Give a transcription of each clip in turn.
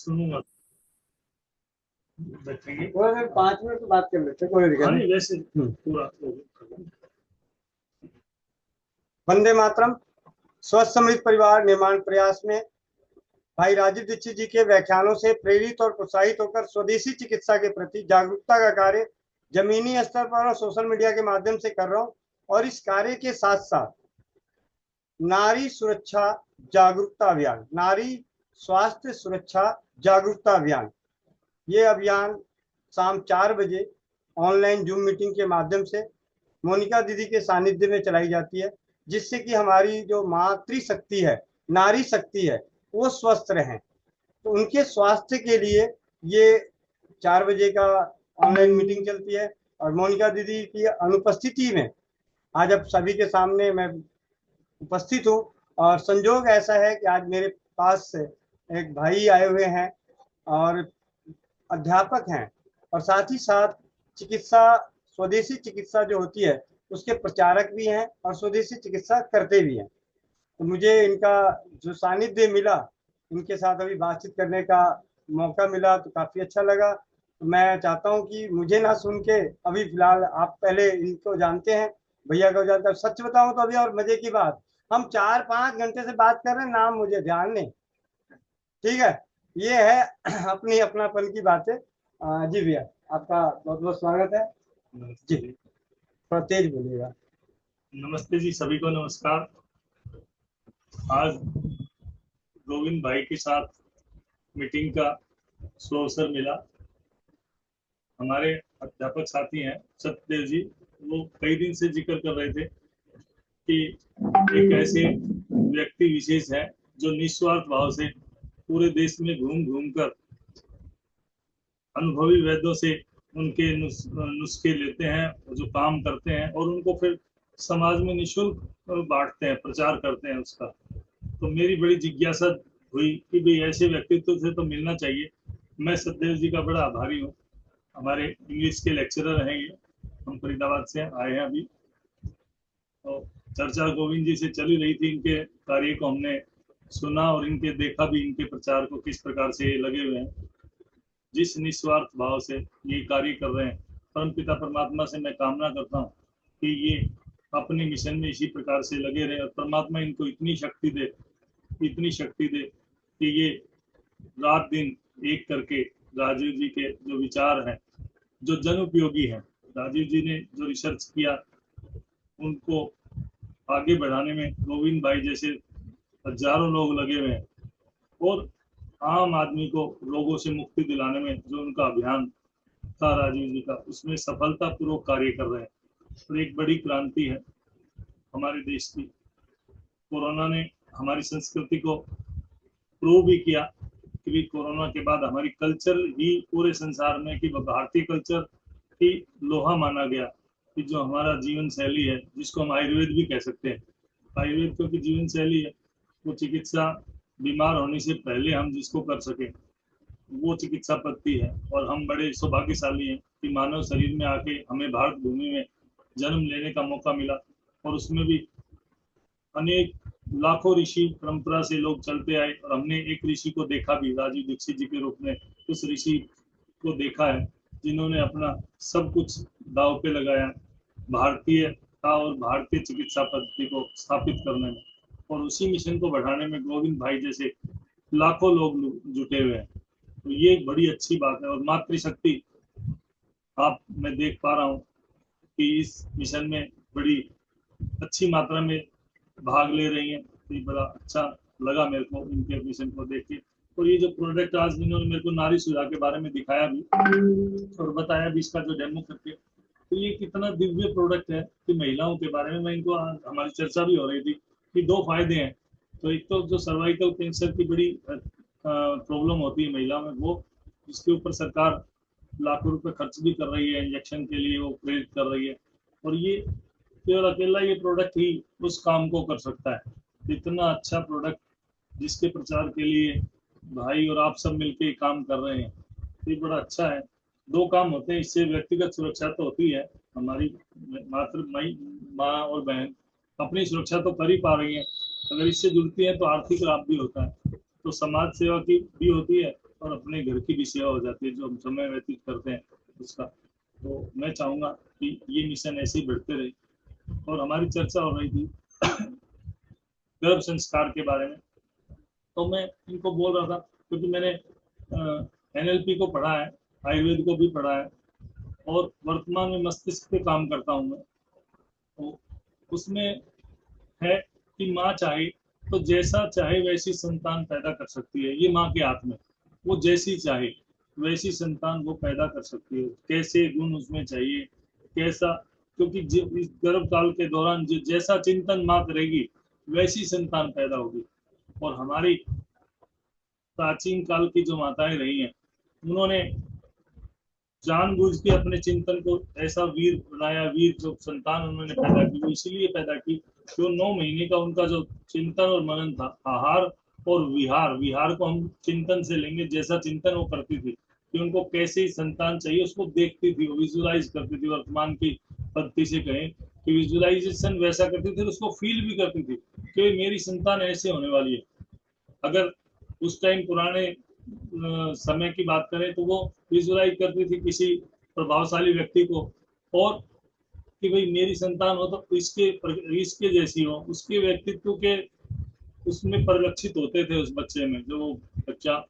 सुनूंगा। बैठेंगे। वो 5 मिनट तो बात कर लेते, कोई दिक्कत हाँ नहीं। नहीं, वैसे पूरा वंदे मातरम। स्वस्थ समृद्ध परिवार निर्माण प्रयास में भाई राजीव दीक्षित जी के व्याख्यानों से प्रेरित और प्रोत्साहित होकर स्वदेशी चिकित्सा के प्रति जागरूकता का कार्य जमीनी स्तर पर और सोशल मीडिया के माध्यम से कर रहा हूँ। और इस कार्य के साथ साथ नारी सुरक्षा जागरूकता अभियान, नारी स्वास्थ्य सुरक्षा जागरूकता अभियान, ये अभियान शाम 4 बजे ऑनलाइन जूम मीटिंग के माध्यम से मोनिका दीदी के सानिध्य में चलाई जाती है, जिससे कि हमारी जो मातृशक्ति है, नारी शक्ति है, वो स्वस्थ रहें। तो उनके स्वास्थ्य के लिए ये 4 बजे का ऑनलाइन मीटिंग चलती है। और मोनिका दीदी की अनुपस्थिति में आज अब सभी के सामने मैं उपस्थित हूँ। और संजोग ऐसा है कि आज मेरे पास एक भाई आए हुए हैं और अध्यापक हैं, और साथ ही साथ चिकित्सा, स्वदेशी चिकित्सा जो होती है उसके प्रचारक भी हैं और स्वदेशी चिकित्सा करते भी हैं। तो मुझे इनका जो सानिध्य मिला, इनके साथ अभी बातचीत करने का मौका मिला, तो काफ़ी अच्छा लगा। तो मैं चाहता हूँ कि मुझे ना सुन के अभी फिलहाल आप पहले इनको जानते हैं, भैया को जानते हैं। सच बताऊं तो अभी और मजे की बात, हम 4-5 घंटे से बात कर रहे हैं, नाम मुझे ध्यान नहीं। ठीक है, ये है अपनी अपनापन की बातें। जी भैया, आपका बहुत बहुत स्वागत है जी। नमस्ते। थोड़ा तेज बोलिएगा। नमस्ते जी, सभी को नमस्कार। आज गोविंद भाई के साथ मीटिंग का अवसर मिला। हमारे अध्यापक साथी हैं सत्यदेव जी, वो कई दिन से जिक्र कर रहे थे कि एक ऐसे व्यक्ति विशेष है जो निस्वार्थ भाव से पूरे देश में घूम घूम कर अनुभवी वैद्यों से उनके नुस्खे लेते हैं, जो काम करते हैं और उनको फिर समाज में निःशुल्क बांटते हैं, प्रचार करते हैं उसका। तो मेरी बड़ी जिज्ञासा हुई कि भाई ऐसे व्यक्तित्व से तो मिलना चाहिए। मैं सत्यदेव जी का बड़ा आभारी हूँ। हमारे इंग्लिश के लेक्चरर हैं ये, हम फरीदाबाद से आए हैं अभी। तो चर्चा गोविंद जी से चली रही थी, इनके कार्य को हमने सुना और इनके देखा भी, इनके प्रचार को किस प्रकार से ये लगे हुए हैं, जिस निस्वार्थ भाव से ये कार्य कर रहे हैं। परम पिता परमात्मा से मैं कामना करता हूँ कि ये अपने मिशन में इसी प्रकार से लगे रहे और परमात्मा इनको इतनी शक्ति दे, इतनी शक्ति दे कि ये रात दिन एक करके राजीव जी के जो विचार हैं, जो जन उपयोगी हैं, राजीव जी ने जो रिसर्च किया, उनको आगे बढ़ाने में गोविंद भाई जैसे हजारों लोग लगे हुए हैं। और आम आदमी को रोगों से मुक्ति दिलाने में जो उनका अभियान था राजीव जी का, उसमें सफलतापूर्वक कार्य कर रहे हैं। तो एक बड़ी क्रांति है हमारे देश की। कोरोना ने हमारी संस्कृति को प्रूव भी किया कि कोरोना के बाद हमारी कल्चर ही पूरे संसार में, कि भारतीय कल्चर ही लोहा माना गया, कि जो हमारा जीवन शैली है, जिसको हम आयुर्वेद भी कह सकते हैं। आयुर्वेद क्योंकि जीवन शैली है, वो चिकित्सा बीमार होने से पहले हम जिसको कर सके वो चिकित्सा पद्धति है। और हम बड़े सौभाग्यशाली हैं कि मानव शरीर में आके हमें भारत भूमि में जन्म लेने का मौका मिला। और उसमें भी अनेक लाखों ऋषि परंपरा से लोग चलते आए और हमने एक ऋषि को देखा भी, राजीव दीक्षित जी के रूप में उस ऋषि को देखा है, जिन्होंने अपना सब कुछ दांव पे लगाया भारतीयता और भारतीय चिकित्सा पद्धति को स्थापित करने में। और उसी मिशन को बढ़ाने में गोविंद भाई जैसे लाखों लोग जुटे हुए हैं। तो ये एक बड़ी अच्छी बात है। और मातृशक्ति आप, मैं देख पा रहा हूँ कि इस मिशन में बड़ी अच्छी मात्रा में भाग ले रही हैं। तो ये बड़ा अच्छा लगा मेरे को इनके मिशन को देख के। और ये जो प्रोडक्ट आज इन्होंने मेरे को नारी सुधा के बारे में दिखाया भी और बताया भी, इसका जो डेमो करके, तो ये कितना दिव्य प्रोडक्ट है कि महिलाओं के बारे में मैं इनको, हमारी चर्चा भी हो रही थी कि दो फायदे हैं। तो एक तो जो सर्वाइकल कैंसर की बड़ी प्रॉब्लम होती है महिलाओं में, वो जिसके ऊपर सरकार लाखों रुपए खर्च भी कर रही है, इंजेक्शन के लिए वो प्रेरित कर रही है। और ये केवल अकेला ये प्रोडक्ट ही उस काम को कर सकता है। इतना अच्छा प्रोडक्ट जिसके प्रचार के लिए भाई और आप सब मिलके काम कर रहे हैं, ये बड़ा अच्छा है। दो काम होते हैं इससे, व्यक्तिगत सुरक्षा तो होती है, हमारी मात्र माँ और बहन अपनी सुरक्षा तो कर ही पा रही है, अगर इससे जुड़ती है तो आर्थिक लाभ भी होता है, तो समाज सेवा की भी होती है और अपने घर की भी सेवा हो जाती है, जो हम समय व्यतीत करते हैं उसका। तो मैं चाहूँगा कि ये मिशन ऐसे ही बढ़ते रहे। और हमारी चर्चा हो रही थी गर्भ संस्कार के बारे में, तो मैं इनको बोल रहा था, क्योंकि मैंने NLP को पढ़ा है, आयुर्वेद को भी पढ़ा है, और वर्तमान में मस्तिष्क पे काम करता हूँ मैं। तो उसमें है कि माँ चाहे तो जैसा चाहे वैसी संतान पैदा कर सकती है। ये माँ के हाथ में, वो जैसी चाहे वैसी संतान वो पैदा कर सकती है, कैसे गुण उसमें चाहिए, कैसा, क्योंकि इस गर्भ काल के दौरान जैसा चिंतन माँ करेगी वैसी संतान पैदा होगी। और हमारी प्राचीन काल की जो माताएं रही हैं, उन्होंने जानबूझ के अपने चिंतन को ऐसा वीर बनाया, वीर जो संतान उन्होंने पैदा की वो इसीलिए पैदा की, जो 9 महीने का उनका जो चिंतन और मनन था, आहार और विहार, विहार को हम चिंतन से लेंगे, जैसा चिंतन वो करती थी कि उनको कैसे संतान चाहिए उसको देखती थी, वो विजुलाइज करती थी। वर्तमान की पद्धति से कहें कि विजुलाइजेशन वैसा करती थी, उसको फील भी करती थी कि मेरी संतान ऐसे होने वाली है। अगर उस टाइम पुराने समय की बात करें तो वो विजुलाइज करती थी किसी प्रभावशाली व्यक्ति को, और कि भाई मेरी संतान हो तो इसके जैसी हो, उसके व्यक्तित्व के उसमें परिलक्षित होते थे उस बच्चे में, जो वो बच्चा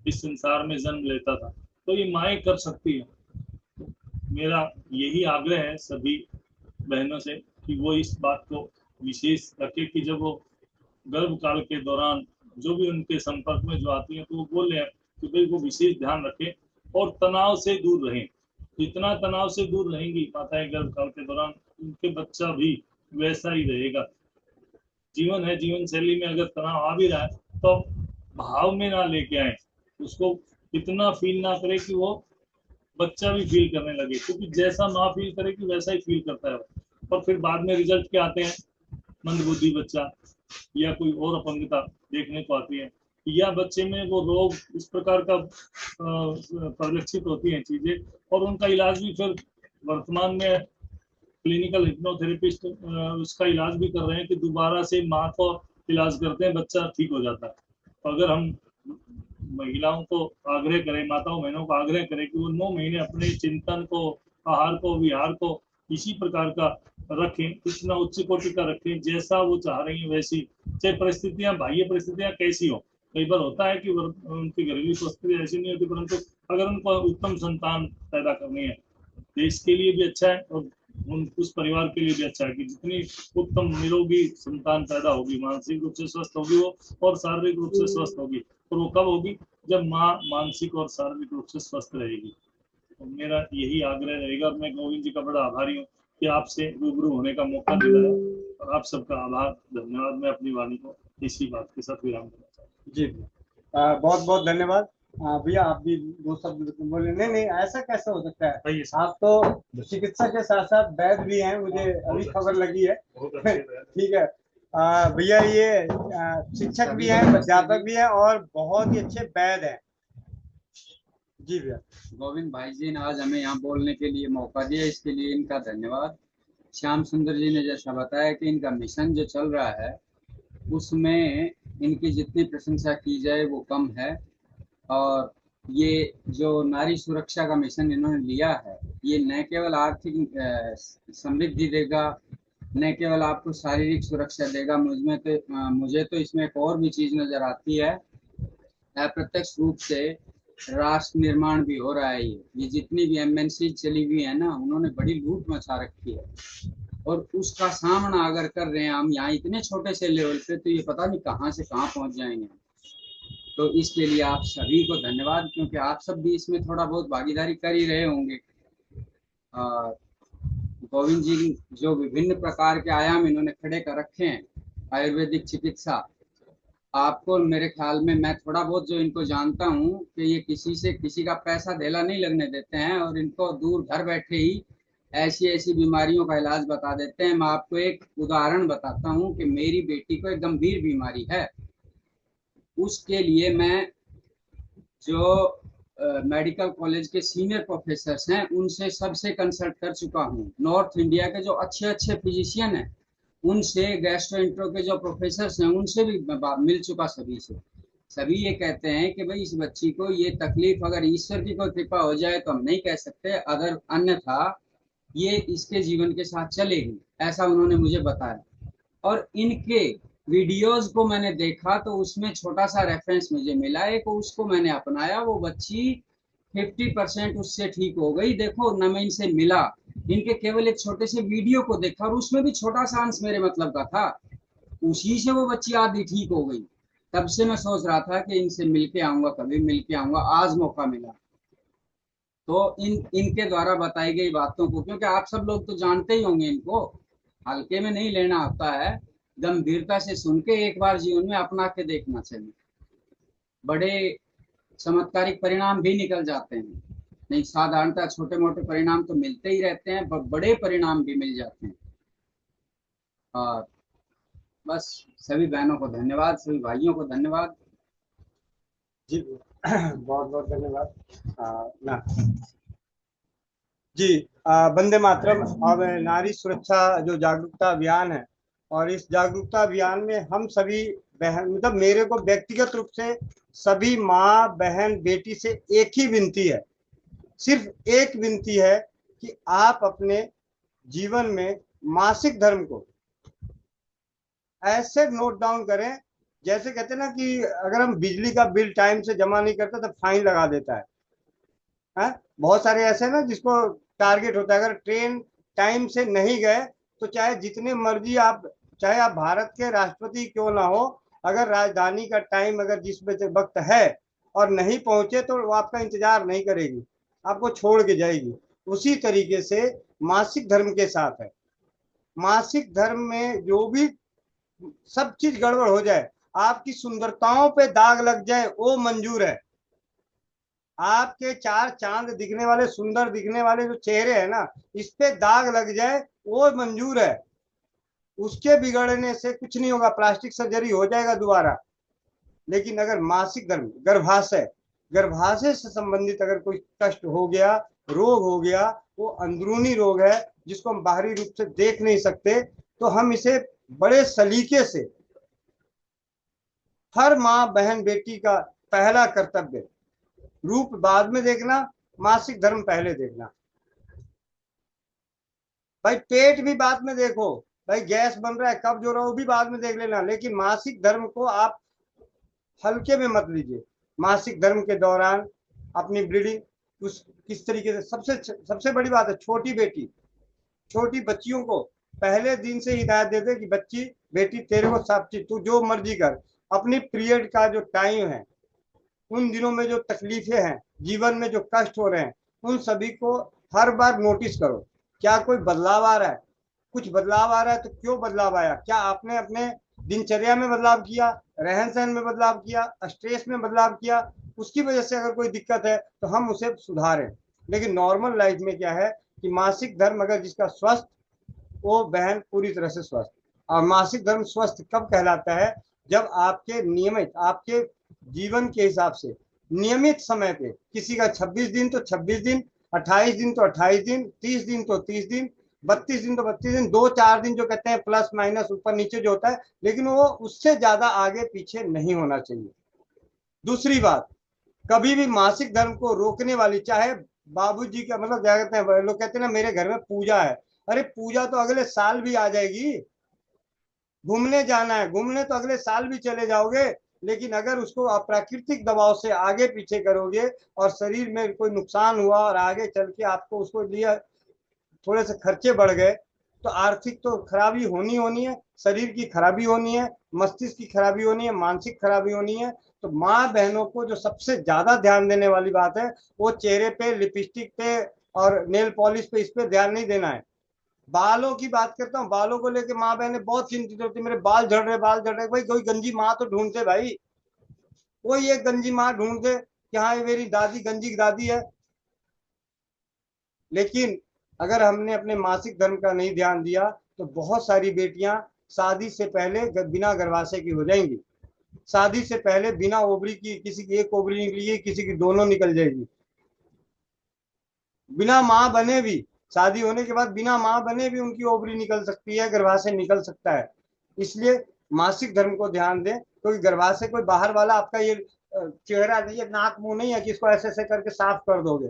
इस संसार में जन्म लेता था। तो ये माएँ कर सकती है। मेरा यही आग्रह है सभी बहनों से कि वो इस बात को विशेष रखे कि जब वो गर्भ काल के दौरान जो भी उनके संपर्क में जो आती है तो वो बोले कि भाई वो विशेष ध्यान रखें और तनाव से दूर रहें। जितना तनाव से दूर रहेंगी माताएं गर्भ काल के दौरान, उनके बच्चा भी वैसा ही रहेगा। जीवन है, जीवन शैली में अगर तनाव आ भी रहा है तो भाव में ना लेके आए, उसको इतना फील ना करे कि वो बच्चा भी फील करने लगे, क्योंकि जैसा माँ फील करेगी वैसा ही फील करता है। और फिर बाद में रिजल्ट क्या आते हैं, मंदबुद्धि बच्चा या कोई और अपंगता देखने को आती है, या बच्चे में वो रोग इस प्रकार का परिलक्षित होती हैं चीजें, और उनका इलाज भी फिर वर्तमान में क्लिनिकल हिप्नोथेरेपिस्ट उसका इलाज भी कर रहे हैं कि दोबारा से माँ को इलाज करते हैं, बच्चा ठीक हो जाता है। तो अगर हम महिलाओं को आग्रह करें, माताओं बहनों को आग्रह करें कि वो 9 महीने अपने चिंतन को, आहार को, विहार को इसी प्रकार का रखें, इतना उच्च कोटि का रखें जैसा वो चाह रही है वैसी, चाहे परिस्थितियां, बाह्य परिस्थितियां कैसी हो। कई बार होता है कि उनकी घरेलू परिस्थिति ऐसी नहीं होती, परंतु अगर उनको उत्तम संतान पैदा करनी है, देश के लिए भी अच्छा है और उस परिवार के लिए भी अच्छा है कि जितनी उत्तम निरोगी संतान पैदा होगी, मानसिक रूप से स्वस्थ होगी वो और शारीरिक रूप से स्वस्थ होगी। और वो कब होगी, जब माँ मानसिक और शारीरिक रूप से स्वस्थ रहेगी। तो मेरा यही आग्रह रहेगा। मैं गोविंद जी का बड़ा आभारी हूँ कि आपसे रूबरू होने का मौका मिला है, और आप सबका आभार, धन्यवाद। मैं अपनी वाणी को इसी बात के साथ विराम करना चाहता हूँ। जी बहुत बहुत धन्यवाद। भैया आप भी दो शब्द बोले। नहीं नहीं, ऐसा कैसे हो सकता है, आप तो चिकित्सक के साथ साथ वैद्य भी हैं, मुझे अभी खबर लगी है। ठीक है भैया, ये शिक्षक भी हैं, अध्यापक भी हैं और बहुत ही अच्छे वैद्य हैं। जी भैया। गोविंद भाई जी ने आज हमें यहाँ बोलने के लिए मौका दिया, इसके लिए इनका धन्यवाद। श्याम सुंदर जी ने जैसा बताया कि इनका मिशन जो चल रहा है उसमें इनकी जितनी प्रशंसा की जाए वो कम है। और ये जो नारी सुरक्षा का मिशन इन्होंने लिया है, ये न केवल आर्थिक समृद्धि देगा, न केवल आपको शारीरिक सुरक्षा देगा, मुझे तो इसमें एक और भी चीज नजर आती है, अप्रत्यक्ष रूप से राष्ट्र निर्माण भी हो रहा है। ये जितनी भी MNC चली हुई है ना, उन्होंने बड़ी लूट मचा रखी है, और उसका सामना अगर कर रहे हैं हम यहाँ इतने छोटे से लेवल पे, तो ये पता नहीं कहाँ से कहाँ पहुंच जाएंगे। तो इसके लिए आप सभी को धन्यवाद, क्योंकि आप सब भी इसमें थोड़ा बहुत भागीदारी कर ही रहे होंगे। गोविंद जी जो विभिन्न प्रकार के आयाम इन्होंने खड़े कर रखे हैं, आयुर्वेदिक चिकित्सा, आपको मेरे ख्याल में, मैं थोड़ा बहुत जो इनको जानता हूँ कि ये किसी का पैसा धेला नहीं लगने देते हैं, और इनको दूर घर बैठे ही ऐसी ऐसी बीमारियों का इलाज बता देते हैं। मैं आपको एक उदाहरण बताता हूँ कि मेरी बेटी को एक गंभीर बीमारी है, उसके लिए मैं जो मेडिकल कॉलेज के सीनियर प्रोफेसर हैं उनसे सबसे कंसल्ट कर चुका हूँ। नॉर्थ इंडिया के जो अच्छे अच्छे फिजिशियन हैं उनसे, गैस्ट्रोएंट्रो के जो प्रोफेसर हैं उनसे भी मिल चुका, सभी ये कहते हैं कि भाई इस बच्ची को ये तकलीफ अगर ईश्वर की कोई कृपा हो जाए तो हम नहीं कह सकते, अगर अन्यथा ये इसके जीवन के साथ चलेगी, ऐसा उन्होंने मुझे बताया। और इनके वीडियोस को मैंने देखा तो उसमें छोटा सा रेफरेंस मुझे मिला, एक उसको मैंने अपनाया, वो बच्ची 50% उससे ठीक हो गई। देखो न मैं इनसे मिला, इनके केवल एक छोटे से वीडियो को देखा और उसमें भी छोटा सा अंश मेरे मतलब का था, उसी से वो बच्ची आधी ठीक हो गई। तब से मैं सोच रहा था कि इनसे मिलके आऊंगा, कभी मिलके आऊंगा, आज मौका मिला। तो इनके द्वारा बताई गई बातों को, क्योंकि आप सब लोग तो जानते ही होंगे इनको, हल्के में नहीं लेना आता है, गंभीरता से सुन के एक बार जीवन में अपना के देखना चाहिए। बड़े चमत्कारिक परिणाम भी निकल जाते हैं, नहीं साधारणतः छोटे मोटे परिणाम तो मिलते ही रहते हैं, बड़े परिणाम भी मिल जाते हैं। और बस सभी बहनों को धन्यवाद, सभी भाइयों को धन्यवाद जी। बहुत बहुत धन्यवाद। ना जी, वंदे मातरम। अब नारी सुरक्षा जो जागरूकता अभियान है, और इस जागरूकता अभियान में हम सभी बहन, मतलब मेरे को व्यक्तिगत रूप से सभी माँ बहन बेटी से एक ही विनती है, सिर्फ एक विनती है कि आप अपने जीवन में मासिक धर्म को ऐसे नोट डाउन करें, जैसे कहते हैं ना कि अगर हम बिजली का बिल टाइम से जमा नहीं करते तो फाइन लगा देता है। बहुत सारे ऐसे हैं ना जिसको टारगेट होता है, अगर ट्रेन टाइम से नहीं गए तो चाहे जितने मर्जी आप, चाहे आप भारत के राष्ट्रपति क्यों ना हो, अगर राजधानी का टाइम अगर जिस वक्त है और नहीं पहुंचे तो वो आपका इंतजार नहीं करेगी, आपको छोड़ के जाएगी। उसी तरीके से मासिक धर्म के साथ है। मासिक धर्म में जो भी सब चीज गड़बड़ हो जाए, आपकी सुंदरताओं पे दाग लग जाए, वो मंजूर है। आपके चार चांद दिखने वाले, सुंदर दिखने वाले जो चेहरे हैं ना, इस पे दाग लग जाए वो मंजूर है। उसके बिगड़ने से कुछ नहीं होगा, प्लास्टिक सर्जरी हो जाएगा दोबारा। लेकिन अगर मासिक धर्म, गर्भाशय, गर्भाशय से संबंधित अगर कोई कष्ट हो गया, रोग हो गया, वो अंदरूनी रोग है जिसको हम बाहरी रूप से देख नहीं सकते, तो हम इसे बड़े सलीके से, हर माँ बहन बेटी का पहला कर्तव्य, रूप बाद में देखना, मासिक धर्म पहले देखना। भाई पेट भी बाद में देखो, भाई गैस बन रहा है, कब्ज हो रहा है, वो भी बाद में देख लेना, लेकिन मासिक धर्म को आप हल्के में मत लीजिए। मासिक धर्म के दौरान अपनी ब्लीडिंग उस किस तरीके से, सबसे सबसे बड़ी बात है, छोटी बेटी, छोटी बच्चियों को पहले दिन से हिदायत देते कि बच्ची बेटी तेरे को सब चीज तू जो मर्जी कर, अपनी पीरियड का जो टाइम है, उन दिनों में जो तकलीफें हैं, जीवन में जो कष्ट हो रहे हैं, उन सभी को हर बार नोटिस करो। क्या कोई बदलाव आ रहा है? कुछ बदलाव आ रहा है तो क्यों बदलाव आया? क्या आपने अपने दिनचर्या में बदलाव किया, रहन सहन में बदलाव किया, स्ट्रेस में बदलाव किया? उसकी वजह से अगर कोई दिक्कत है तो हम उसे सुधारें। लेकिन नॉर्मल लाइफ में क्या है कि मासिक धर्म अगर जिसका स्वस्थ, वो बहन पूरी तरह से स्वस्थ। और मासिक धर्म स्वस्थ कब कहलाता है? जब आपके नियमित, आपके जीवन के हिसाब से नियमित समय पे, किसी का 26 दिन तो 26 दिन, 28 दिन तो 28 दिन, 30 दिन तो 30 दिन, 32 दिन तो 32 दिन, 2-4 दिन जो कहते हैं प्लस माइनस ऊपर नीचे जो होता है, लेकिन वो उससे ज्यादा आगे पीछे नहीं होना चाहिए। दूसरी बात, कभी भी मासिक धर्म को रोकने वाली, चाहे बाबूजी का, मतलब क्या कहते हैं लोग, कहते हैं ना मेरे घर में पूजा है, अरे पूजा तो अगले साल भी आ जाएगी। घूमने जाना है, घूमने तो अगले साल भी चले जाओगे, लेकिन अगर उसको अप्राकृतिक दबाव से आगे पीछे करोगे और शरीर में कोई नुकसान हुआ और आगे चल के आपको उसको लिए थोड़े से खर्चे बढ़ गए, तो आर्थिक तो खराबी होनी होनी है, शरीर की खराबी होनी है, मस्तिष्क की खराबी होनी है, मानसिक खराबी होनी है। तो माँ बहनों को जो सबसे ज्यादा ध्यान देने वाली बात है, वो चेहरे पे, लिपस्टिक पे और नेल पॉलिश पे, इस पे ध्यान नहीं देना है। बालों की बात करता हूँ, बालों को लेके माँ बहनें बहुत चिंतित होती, मेरे बाल झड़ रहे, बाल झड़ रहे। भाई कोई गंजी माँ तो ढूंढते भाई, कोई एक गंजी माँ ढूंढते कि हाँ ये मेरी दादी गंजी दादी है। लेकिन अगर हमने अपने मासिक धर्म का नहीं ध्यान दिया तो बहुत सारी बेटियां शादी से पहले बिना गर्भाशय की हो जाएंगी। शादी से पहले बिना ओवरी की, किसी की एक ओवरी निकली, किसी की दोनों निकल जाएगी। बिना माँ बने भी, शादी होने के बाद बिना माँ बने भी उनकी ओवरी निकल सकती है, गर्भाशय निकल सकता है। इसलिए मासिक धर्म को ध्यान दें, क्योंकि गर्भाशय कोई बाहर वाला आपका ये चेहरा नहीं है, नाक मुंह नहीं है कि इसको ऐसे ऐसे करके साफ कर दोगे,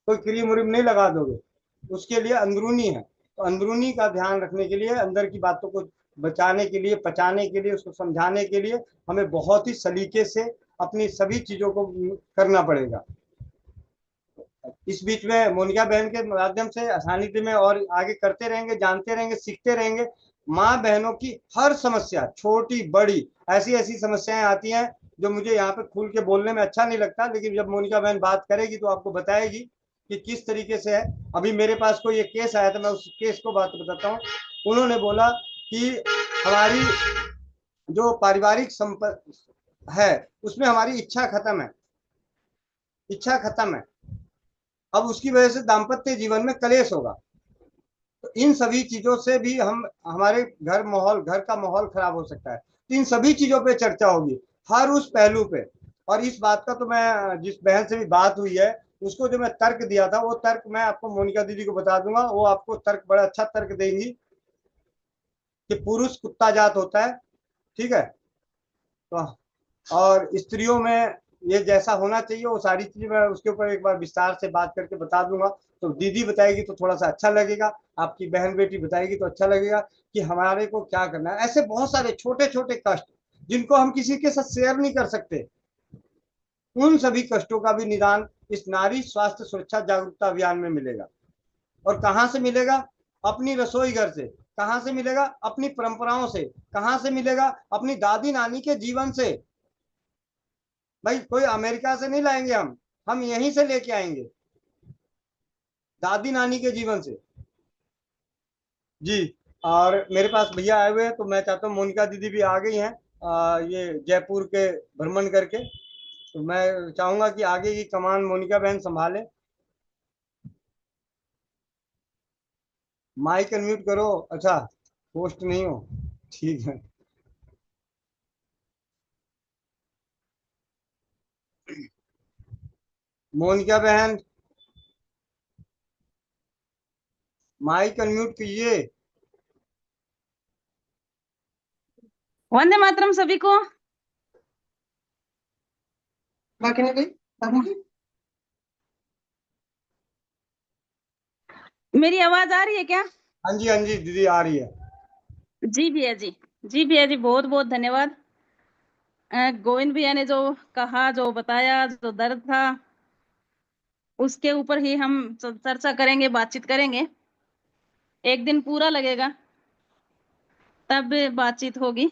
कोई क्रीम व्रीम नहीं लगा दोगे, उसके लिए अंदरूनी है। तो अंदरूनी का ध्यान रखने के लिए, अंदर की बातों को बचाने के लिए, पचाने के लिए, उसको समझाने के लिए हमें बहुत ही सलीके से अपनी सभी चीजों को करना पड़ेगा। इस बीच में मोनिका बहन के माध्यम से सानिध्य में और आगे करते रहेंगे, जानते रहेंगे, सीखते रहेंगे। माँ बहनों की हर समस्या, छोटी बड़ी, ऐसी ऐसी समस्याएं आती हैं जो मुझे यहाँ पे खुल के बोलने में अच्छा नहीं लगता, लेकिन जब मोनिका बहन बात करेगी तो आपको बताएगी कि किस तरीके से है। अभी मेरे पास कोई एक केस आया था, मैं उस केस को बात बताता हूँ। उन्होंने बोला कि हमारी जो पारिवारिक संपत्ति है उसमें हमारी इच्छा खत्म है, इच्छा खत्म है, अब उसकी वजह से दाम्पत्य जीवन में कलेश होगा। तो इन सभी चीजों से भी हम, हमारे घर का माहौल खराब हो सकता है। तो इन सभी चीजों पे चर्चा होगी, हर उस पहलू पे। और इस बात का तो मैं, जिस बहन से भी बात हुई है उसको जो मैं तर्क दिया था, वो तर्क मैं आपको मोनिका दीदी को बता दूंगा, वो आपको तर्क, बड़ा अच्छा तर्क देंगी कि पुरुष कुत्ता जात होता है, ठीक है, तो और स्त्रियों में ये जैसा होना चाहिए, वो सारी चीजें मैं उसके ऊपर एक बार विस्तार से बात करके बता दूंगा। तो दीदी बताएगी तो थोड़ा सा अच्छा लगेगा, आपकी बहन बेटी बताएगी तो अच्छा लगेगा कि हमारे को क्या करना है। ऐसे बहुत सारे छोटे छोटे कष्ट जिनको हम किसी के साथ शेयर नहीं कर सकते, उन सभी कष्टों का भी निदान इस नारी स्वास्थ्य सुरक्षा जागरूकता अभियान में मिलेगा। और कहाँ से मिलेगा? अपनी रसोई घर से। कहाँ से मिलेगा? अपनी परंपराओं से। कहाँ से मिलेगा? अपनी दादी नानी के जीवन से। भाई कोई अमेरिका से नहीं लाएंगे हम यहीं से लेके आएंगे, दादी नानी के जीवन से। जी। और मेरे पास भैया आए हुए हैं, तो मैं चाहता हूँ, मोनिका दीदी भी आ गई हैं ये जयपुर के भ्रमण करके, तो मैं चाहूंगा कि आगे की कमान मोनिका बहन संभाले। माइक अनम्यूट करो। अच्छा, होस्ट नहीं हो, ठीक है। मोनिका बहन माइक अनम्यूट कीजिए। वंदे मातरम सभी को। मेरी आवाज आ रही है क्या? हाँ जी, हाँ जी दीदी, आ रही है। जी भैया जी, जी भैया जी, बहुत बहुत धन्यवाद। गोविंद भैया ने जो कहा, जो बताया, जो दर्द था, उसके ऊपर ही हम चर्चा करेंगे, बातचीत करेंगे। एक दिन पूरा लगेगा, तब बातचीत होगी,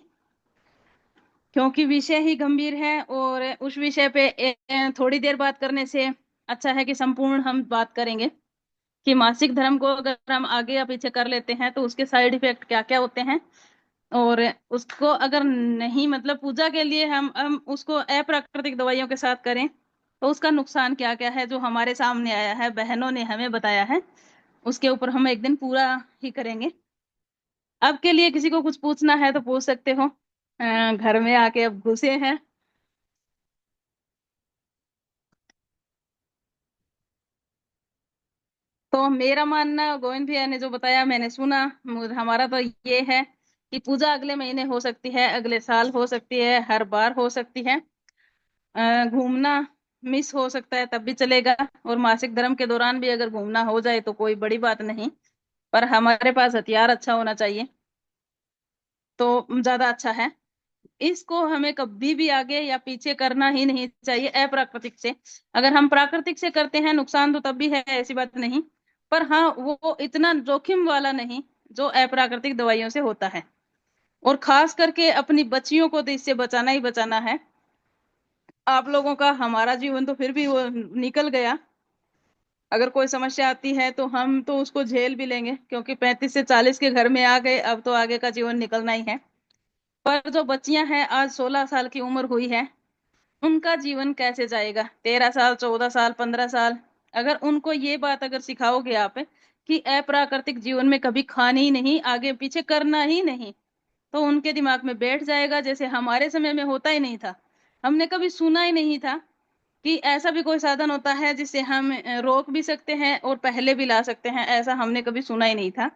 क्योंकि विषय ही गंभीर है। और उस विषय पे थोड़ी देर बात करने से अच्छा है कि संपूर्ण हम बात करेंगे कि मासिक धर्म को अगर हम आगे या पीछे कर लेते हैं तो उसके साइड इफेक्ट क्या क्या होते हैं, और उसको अगर नहीं, मतलब पूजा के लिए हम उसको अप्राकृतिक दवाइयों के साथ करें तो उसका नुकसान क्या क्या है, जो हमारे सामने आया है, बहनों ने हमें बताया है, उसके ऊपर हम एक दिन पूरा ही करेंगे। अब के लिए किसी को कुछ पूछना है तो पूछ सकते हो, घर में आके अब घुसे हैं। तो मेरा मानना, गोविंद भैया ने जो बताया मैंने सुना, हमारा तो ये है कि पूजा अगले महीने हो सकती है, अगले साल हो सकती है, हर बार हो सकती है। घूमना मिस हो सकता है तब भी चलेगा, और मासिक धर्म के दौरान भी अगर घूमना हो जाए तो कोई बड़ी बात नहीं, पर हमारे पास हथियार अच्छा होना चाहिए तो ज्यादा अच्छा है। इसको हमें कभी भी आगे या पीछे करना ही नहीं चाहिए अप्राकृतिक से। अगर हम प्राकृतिक से करते हैं नुकसान तो तब भी है, ऐसी बात नहीं, पर हाँ वो इतना जोखिम वाला नहीं जो अप्राकृतिक दवाइयों से होता है। और खास करके अपनी बच्चियों को तो इससे बचाना ही बचाना है। आप लोगों का, हमारा जीवन तो फिर भी वो निकल गया, अगर कोई समस्या आती है तो हम तो उसको झेल भी लेंगे, क्योंकि 35 से 40 के घर में आ गए, अब तो आगे का जीवन निकलना ही है। पर जो बच्चियां हैं, आज 16 साल की उम्र हुई है, उनका जीवन कैसे जाएगा? 13 साल, 14 साल, 15 साल, अगर उनको ये बात अगर सिखाओगे आप कि अप्राकृतिक जीवन में कभी खानी ही नहीं, आगे पीछे करना ही नहीं, तो उनके दिमाग में बैठ जाएगा। जैसे हमारे समय में होता ही नहीं था, हमने कभी सुना ही नहीं था कि ऐसा भी कोई साधन होता है जिससे हम रोक भी सकते हैं और पहले भी ला सकते हैं, ऐसा हमने कभी सुना ही नहीं था।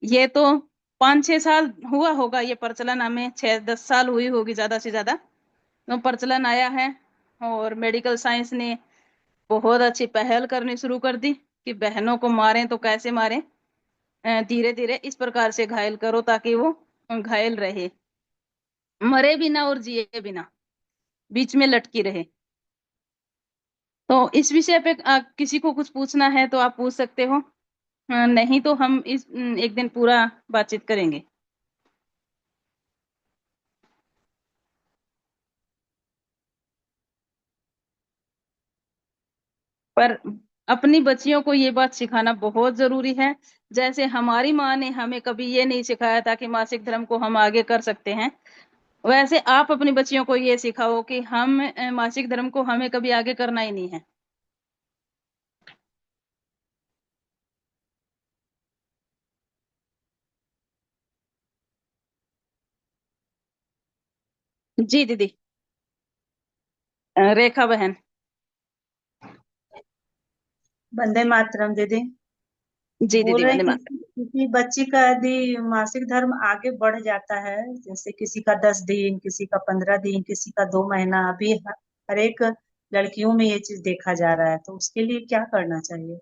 ये तो 5-6 साल हुआ होगा ये प्रचलन, हमें 6-10 साल हुई होगी ज्यादा से ज्यादा, तो प्रचलन आया है। और मेडिकल साइंस ने बहुत अच्छी पहल करनी शुरू कर दी कि बहनों को मारें तो कैसे मारें, धीरे धीरे इस प्रकार से घायल करो ताकि वो घायल रहे, मरे भी ना और जिए भी ना, बीच में लटकी रहे। तो इस विषय पे किसी को कुछ पूछना है तो आप पूछ सकते हो, नहीं तो हम इस एक दिन पूरा बातचीत करेंगे। पर अपनी बच्चियों को ये बात सिखाना बहुत जरूरी है। जैसे हमारी माँ ने हमें कभी ये नहीं सिखाया था कि मासिक धर्म को हम आगे कर सकते हैं, वैसे आप अपनी बच्चियों को ये सिखाओ कि हम मासिक धर्म को हमें कभी आगे करना ही नहीं है। जी दीदी। रेखा बहन। वंदे मातरम दीदी। जी बोल दीदी रहे वंदे हैं मातरम। कि किसी बच्ची का यदि मासिक धर्म आगे बढ़ जाता है, जैसे किसी का 10 दिन, किसी का 15 दिन, किसी का 2 महीना, अभी हर एक लड़कियों में ये चीज देखा जा रहा है, तो उसके लिए क्या करना चाहिए?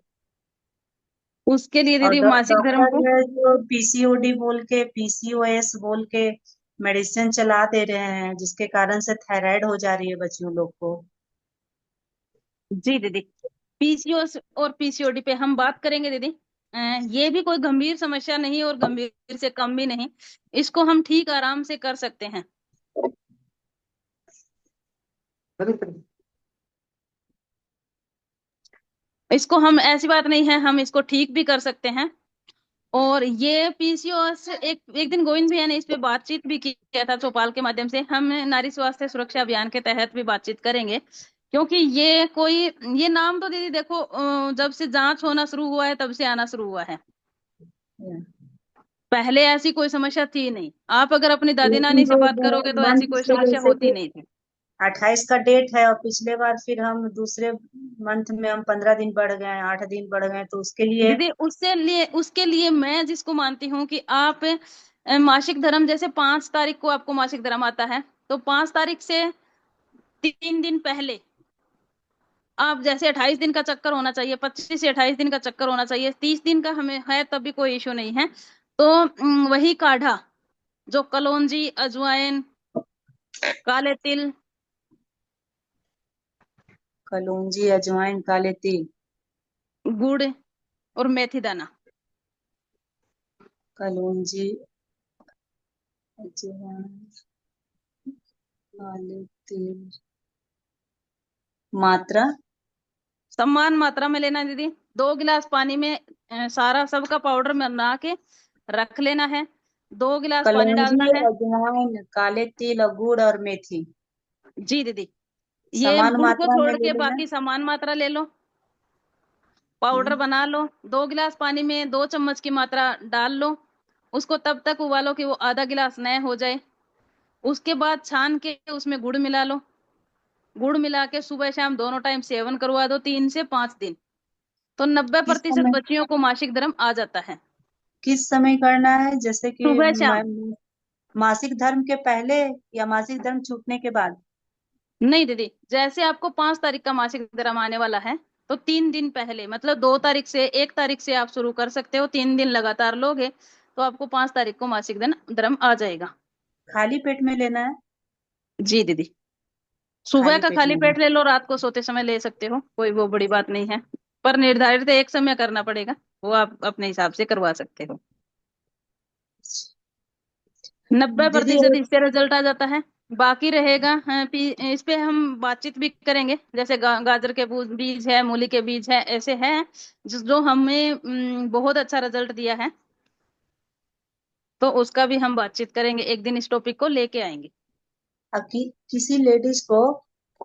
उसके लिए और दीदी मासिक धर्म डॉक्टर को, है जो पीसीओडी बोल के, पीसीओएस बोल के मेडिसिन चला दे रहे हैं, जिसके कारण से थायराइड हो जा रही है बच्चियों लोग को। जी दीदी, पीसीओएस और पीसीओडी पे हम बात करेंगे दीदी। ये भी कोई गंभीर समस्या नहीं और गंभीर से कम भी नहीं, इसको हम ठीक आराम से कर सकते हैं। इसको हम, ऐसी बात नहीं है, हम इसको ठीक भी कर सकते हैं। और ये पीसीओएस, एक दिन गोविंद भैया ने इस पे बातचीत भी किया था चौपाल के माध्यम से, हम नारी स्वास्थ्य सुरक्षा अभियान के तहत भी बातचीत करेंगे। क्योंकि ये कोई, ये नाम तो दीदी देखो जब से जांच होना शुरू हुआ है तब से आना शुरू हुआ है, पहले ऐसी कोई समस्या थी नहीं। आप अगर अपनी दादी लेकिन नानी से जो बात करोगे तो ऐसी मंथ कोई से, समस्या जैसे होती कि नहीं थी। 28 का डेट है और पिछले बार फिर हम दूसरे मंथ में हम 15 दिन बढ़ गए, 8 दिन बढ़ गए, तो उसके लिए दीदी उसके लिए मैं जिसको मानती हूँ कि आप मासिक धर्म, जैसे 5 तारीख को आपको मासिक धर्म आता है, तो 5 तारीख से 3 दिन पहले आप, जैसे 28 दिन का चक्कर होना चाहिए, 25 से 28 दिन का चक्कर होना चाहिए, 30 दिन का हमें है तब भी कोई इश्यू नहीं है। तो वही काढ़ा जो कलौंजी, अजवाइन, काले तिल, कलौंजी, अजवाइन, काले तिल, गुड़ और मेथी दाना, कलौंजी, अजवाइन, काले तिल, मात्रा समान मात्रा में लेना है दीदी। 2 गिलास पानी में सारा सबका पाउडर बना के रख लेना है, 2 गिलास पानी कलौंजी, डालना है। अजवाइन, काले तिल और गुड़ और मेथी जी दीदी, ये समान गुड़ को मात्रा में छोड़ ले के लेना। बाकी समान मात्रा ले लो, पाउडर हम्म, बना लो। 2 गिलास पानी में 2 चम्मच की मात्रा डाल लो, उसको तब तक उबालो कि वो आधा गिलास नए हो जाए। उसके बाद छान के उसमें गुड़ मिला लो, गुड़ मिला के सुबह शाम दोनों टाइम सेवन करवा दो 3 से 5 दिन, तो 90% किस समय बच्चियों को मासिक धर्म आ जाता है। किस समय करना है? जैसे कि सुबह शाम। मासिक धर्म के पहले या मासिक धर्म छूटने के बाद? नहीं दीदी, जैसे आपको 5 तारीख का मासिक धर्म आने वाला है, तो 3 दिन पहले, मतलब 2 तारीख से, 1 तारीख से आप शुरू कर सकते हो, 3 दिन लगातार लोगे तो आपको 5 तारीख को मासिक धर्म आ जाएगा। खाली पेट में लेना है? जी दीदी, सुबह खाली का पेट खाली में पेट ले लो, रात को सोते समय ले सकते हो, कोई वो बड़ी बात नहीं है। पर निर्धारित एक समय करना पड़ेगा, वो आप अपने हिसाब से करवा सकते हो। 90% दीदी। इससे रिजल्ट आ जाता है। बाकी रहेगा, हाँ, इस पे हम बातचीत भी करेंगे, जैसे गाजर के बीज है, मूली के बीज है, ऐसे हैं जो हमें बहुत अच्छा रिजल्ट दिया है, तो उसका भी हम बातचीत करेंगे, एक दिन इस टॉपिक को लेके आएंगे। किसी लेडीज को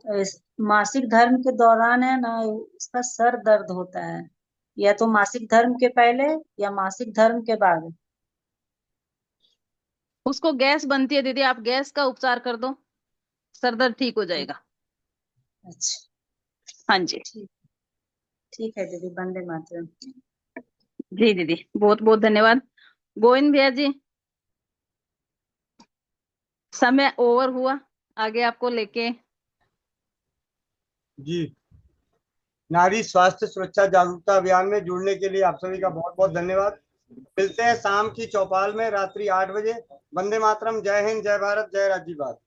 अ, मासिक धर्म के दौरान है ना, उसका सर दर्द होता है, या तो मासिक धर्म के पहले या मासिक धर्म के बाद। उसको गैस बनती है दीदी, आप गैस का उपचार कर दो, सर दर्द ठीक हो जाएगा। अच्छा, हाँ जी। ठीक। ठीक है दीदी, वंदे मातरम। जी दीदी, बहुत बहुत धन्यवाद। गोविंद भैया जी, समय ओवर हुआ, आगे आपको लेके। जी, नारी स्वास्थ्य सुरक्षा जागरूकता अभियान में जुड़ने के लिए आप सभी का बहुत बहुत धन्यवाद। मिलते हैं शाम की चौपाल में रात्रि 8 बजे। वंदे मातरम, जय हिंद, जय भारत, जय राज्य भारत।